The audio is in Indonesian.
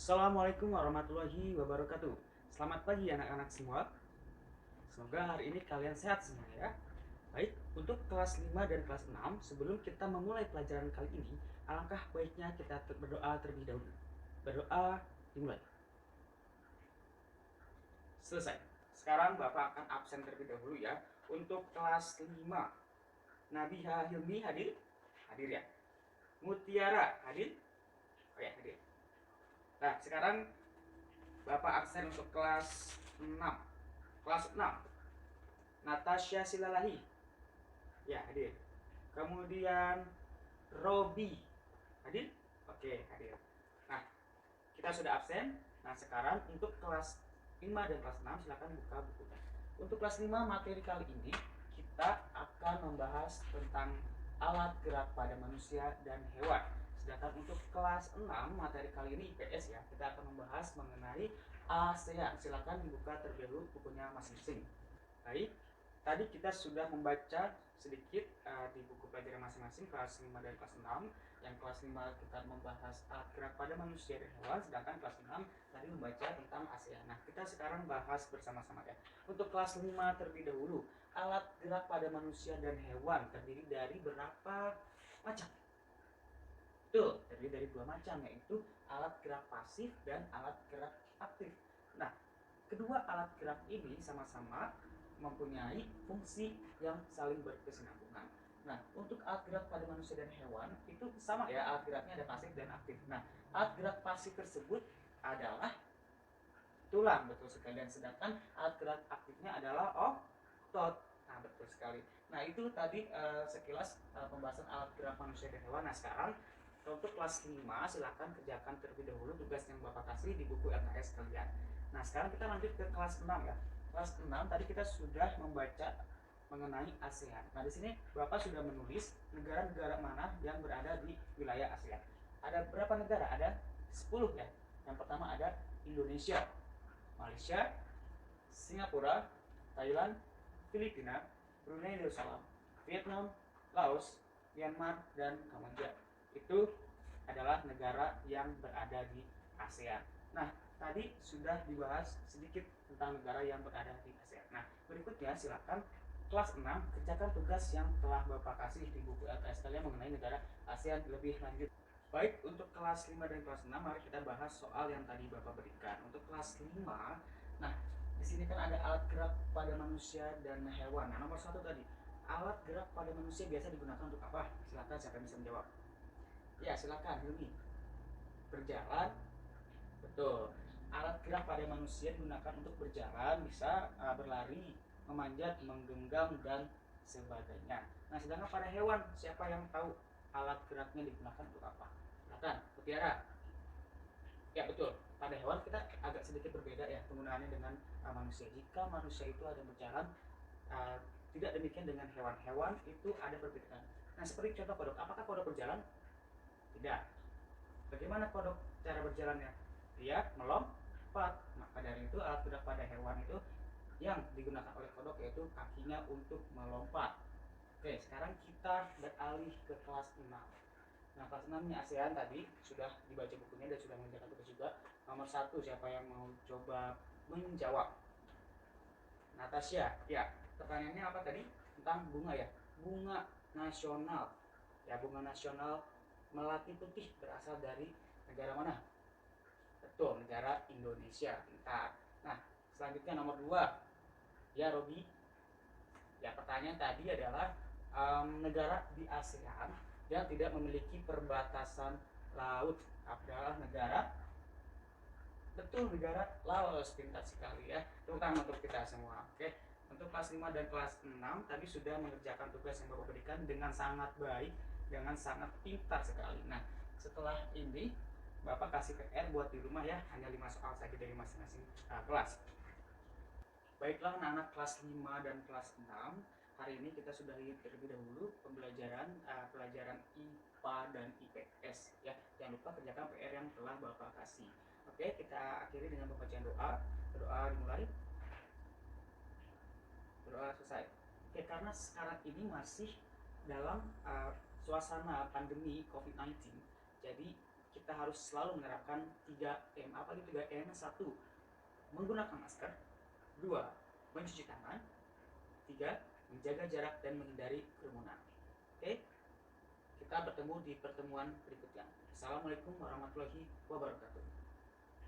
Assalamualaikum warahmatullahi wabarakatuh. Selamat pagi anak-anak semua. Semoga hari ini kalian sehat semua ya. Baik, untuk kelas 5 dan kelas 6, sebelum kita memulai pelajaran kali ini, alangkah baiknya kita berdoa terlebih dahulu. Berdoa dimulai. Selesai. Sekarang Bapak akan absen terlebih dahulu ya. Untuk kelas 5, Nabiha Hilmi hadir? Hadir ya. Mutiara hadir? Oh ya, hadir. Nah, sekarang Bapak absen untuk kelas 6. Kelas 6, Natasha Silalahi. Ya, hadir. Kemudian Robi. Hadir? Oke, hadir. Nah, kita sudah absen. Nah, sekarang untuk kelas 5 dan kelas 6 silakan buka bukunya. Untuk kelas 5 materi kali ini kita akan membahas tentang alat gerak pada manusia dan hewan. Sedangkan untuk kelas 6 materi kali ini IPS ya, kita akan membahas mengenai ASEAN. Silakan dibuka terlebih dahulu bukunya masing-masing. Baik, tadi kita sudah membaca sedikit di buku pelajaran masing-masing kelas 5 dan kelas 6. Yang kelas 5 kita membahas alat gerak pada manusia dan hewan, sedangkan kelas 6 tadi membaca tentang ASEAN. Nah, kita sekarang bahas bersama-sama ya. Untuk kelas 5 terlebih dahulu, alat gerak pada manusia dan hewan terdiri dari berapa macam? Betul, terdiri dari 2 macam, yaitu alat gerak pasif dan alat gerak aktif. Nah, kedua alat gerak ini sama-sama mempunyai fungsi yang saling berkesinambungan. Nah, untuk alat gerak pada manusia dan hewan itu sama ya, alat geraknya ada pasif dan aktif. Nah, alat gerak pasif tersebut adalah tulang, betul sekali. Dan sedangkan alat gerak aktifnya adalah otot. Nah, betul sekali. Nah, itu tadi sekilas pembahasan alat gerak manusia dan hewan. Nah, sekarang untuk kelas 5 silahkan kerjakan terlebih dahulu tugas yang Bapak kasih di buku LKS kalian. Nah, sekarang kita lanjut ke kelas 6 ya. Kelas 6 tadi kita sudah membaca mengenai ASEAN. Nah, di sini Bapak sudah menulis negara-negara mana yang berada di wilayah ASEAN. Ada berapa negara? Ada 10 ya. Yang pertama ada Indonesia, Malaysia, Singapura, Thailand, Filipina, Brunei Darussalam, Vietnam, Laos, Myanmar, dan Kamboja. Itu adalah negara yang berada di ASEAN. Nah, tadi sudah dibahas sedikit tentang negara yang berada di ASEAN. Nah, berikutnya silakan kelas 6 kerjakan tugas yang telah Bapak kasih di buku LKS kalian mengenai negara ASEAN lebih lanjut. Baik, untuk kelas 5 dan kelas 6 mari kita bahas soal yang tadi Bapak berikan. Untuk kelas 5, nah di sini kan ada alat gerak pada manusia dan hewan. Nah, nomor 1 tadi, alat gerak pada manusia biasa digunakan untuk apa? Silakan siapa yang bisa menjawab. Ya, silakan Hilmi. Berjalan. Betul. Alat gerak pada manusia digunakan untuk berjalan, bisa berlari, memanjat, menggenggam, dan sebagainya. Nah, sedangkan pada hewan, siapa yang tahu alat geraknya digunakan untuk apa? Silakan, Mutiara. Ya, betul. Pada hewan kita agak sedikit berbeda ya penggunaannya dengan manusia. Jika manusia itu ada berjalan, uh, tidak demikian dengan hewan-hewan itu ada perbedaan. Nah, seperti contoh kodok. Apakah kodok berjalan? Tidak. Bagaimana kodok cara berjalannya? Dia melompat. Maka dari itu alat gerak pada hewan itu yang digunakan oleh kodok yaitu kakinya untuk melompat. Oke, sekarang kita beralih ke kelas 6. Nah, kelas 6 nya ASEAN tadi sudah dibaca bukunya dan sudah mengerjakan tugas juga. Nomor 1 siapa yang mau coba menjawab? Natasha. Ya, pertanyaannya apa tadi? Tentang bunga ya. Bunga nasional. Ya, bunga nasional melati putih berasal dari negara mana? Betul, negara Indonesia. Bentar. Nah, selanjutnya nomor 2. Ya, Robi. Ya, pertanyaan tadi adalah negara di ASEAN yang tidak memiliki perbatasan laut adalah negara, betul, negara Laos. Pintar sekali ya, terutama untuk kita semua. Oke, untuk kelas 5 dan kelas 6 tadi sudah mengerjakan tugas yang Bapak berikan dengan sangat baik, dengan sangat pintar sekali. Nah, setelah ini Bapak kasih PR buat di rumah ya, hanya 5 soal saja dari masing-masing kelas. Baiklah anak-anak kelas 5 dan kelas 6, hari ini kita sudahi terlebih dahulu pembelajaran pelajaran IPA dan IPS ya. Jangan lupa kerjakan PR yang telah Bapak kasih. Oke, kita akhiri dengan pembacaan doa. Doa dimulai. Doa selesai. Oke, karena sekarang ini masih dalam suasana pandemi COVID-19, jadi kita harus selalu menerapkan 3M. Apa itu 3M? 1. Menggunakan masker. 2. Mencuci tangan. 3. Menjaga jarak dan menghindari kerumunan. Oke? Kita bertemu di pertemuan berikutnya. Assalamualaikum warahmatullahi wabarakatuh.